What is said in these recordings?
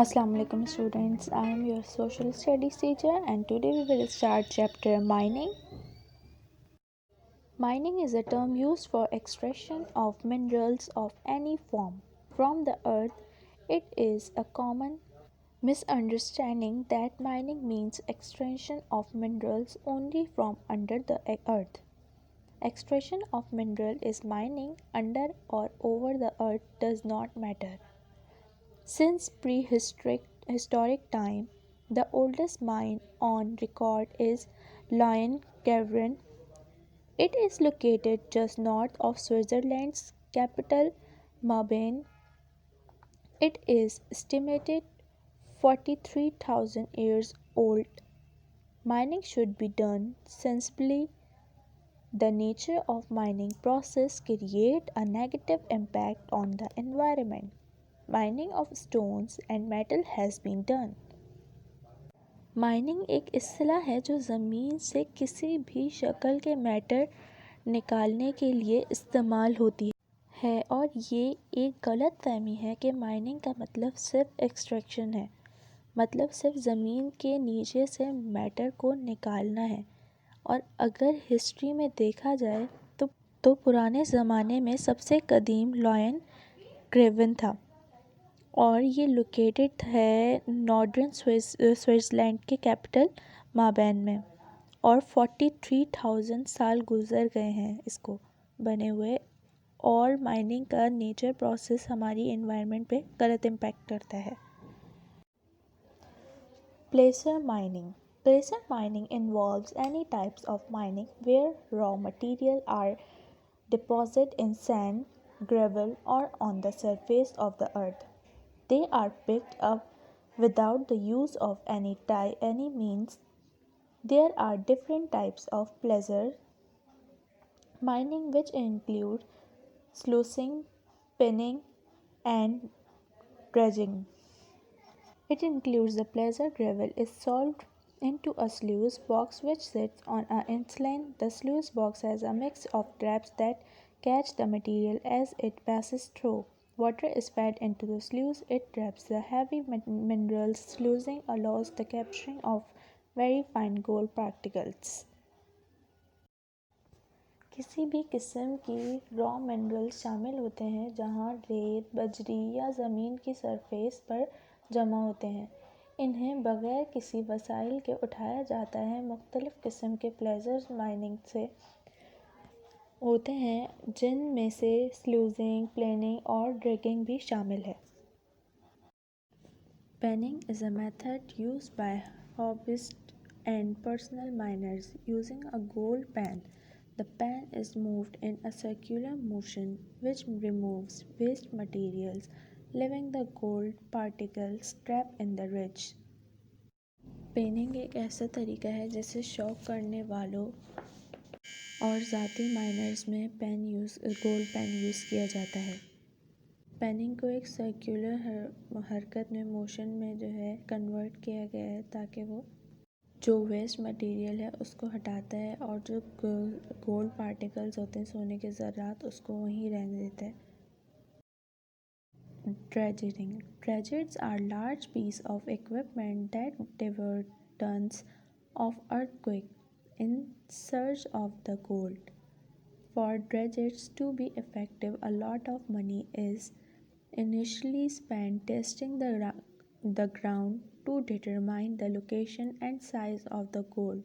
Assalamu alaikum students. I am your social studies teacher and today we will start chapter mining. Mining is a term used for extraction of minerals of any form from the earth. It is a common misunderstanding that mining means extraction of minerals only from under the earth. Extraction of mineral is mining under or over the earth does not matter. Since prehistoric time, the oldest mine on record is Lion Cavern. It is located just north of Switzerland's capital, Marbella. It is estimated 43,000 years old. Mining should be done sensibly. The nature of mining process create a negative impact on the environment. Mining of stones and metal has been done. Mining एक इस्तिलाह है जो ज़मीन से किसी भी शक्ल के matter निकालने के लिए इस्तेमाल होती है और ये एक गलत फहमी है कि माइनिंग का मतलब सिर्फ एक्सट्रैक्शन है। मतलब सिर्फ ज़मीन के नीचे से मैटर को निकालना है। और अगर हिस्ट्री में देखा जाए तो पुराने ज़माने में सबसे कदीम लॉयन क्रेवन था और ये लोकेटेड है नॉर्दर्न स्विट्ज़रलैंड के कैपिटल माबैन में और 43,000 साल गुजर गए हैं इसको बने हुए। और माइनिंग का नेचर प्रोसेस हमारी एनवायरनमेंट पे गलत इम्पैक्ट करता है। Placer mining. Placer mining involves any types of mining where raw material are deposited in sand, gravel or on the surface of the earth. They are picked up without the use of any means. There are different types of placer mining which include sluicing, pinning and dredging. It includes the placer gravel is solved into a sluice box which sits on an incline. The sluice box has a mix of traps that catch the material as it passes through. Water is fed into the sluice. It traps the heavy minerals. Sluicing allows the capturing of very fine gold particles. किसी भी किस्म की raw minerals शामिल होते हैं जहाँ रेत, बजरी या ज़मीन की सरफेस पर जमा होते हैं। इन्हें बग़ैर किसी वसाइल के उठाया जाता है। मुख्तलिफ़ किस्म के प्लेजर माइनिंग से होते हैं जिनमें से स्लूजिंग, प्लेनिंग और ड्रैगिंग भी शामिल है। Panning is a method used by hobbyists and personal miners using a gold pan. The pan is moved in a circular motion which removes waste materials, leaving the gold particles trapped in the ridge. पेनिंग एक ऐसा तरीका है जिसे शौक करने वालों और ज़ाती माइनर्स में गोल्ड पेन यूज़ किया जाता है। पेनिंग को एक सर्कुलर हरकत में मोशन में जो है कन्वर्ट किया गया है ताकि वो जो वेस्ट मटेरियल है उसको हटाता है और जो गोल्ड पार्टिकल्स होते हैं सोने के ज़र्रात उसको वहीं रहने देता है। Dredging. Dredges are large pieces of equipment that divert tons of earthquake in search of the gold. For dredges to be effective, a lot of money is initially spent testing the ground to determine the location and size of the gold.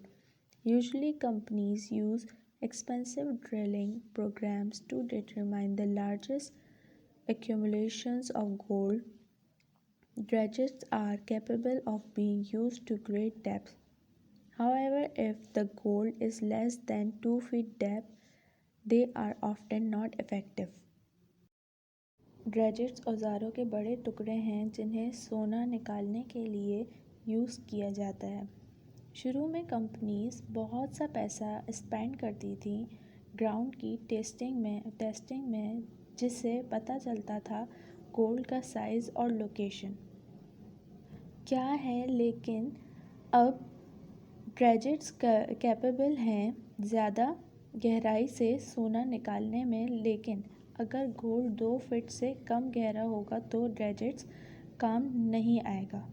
Usually, companies use expensive drilling programs to determine the largest accumulations of gold. Dredges are capable of being used to great depths. However, if the gold is less than 2 feet depth, they are often not effective. ड्रेजेट्स औज़ारों के बड़े टुकड़े हैं जिन्हें सोना निकालने के लिए यूज़ किया जाता है। शुरू में कंपनीज बहुत सा पैसा स्पेंड करती थी ग्राउंड की टेस्टिंग में जिससे पता चलता था गोल्ड का साइज़ और लोकेशन क्या है। लेकिन अब ड्रेजेट्स कैपेबल हैं ज़्यादा गहराई से सोना निकालने में। लेकिन अगर गोल्ड 2 फीट से कम गहरा होगा तो ड्रेजेट्स काम नहीं आएगा।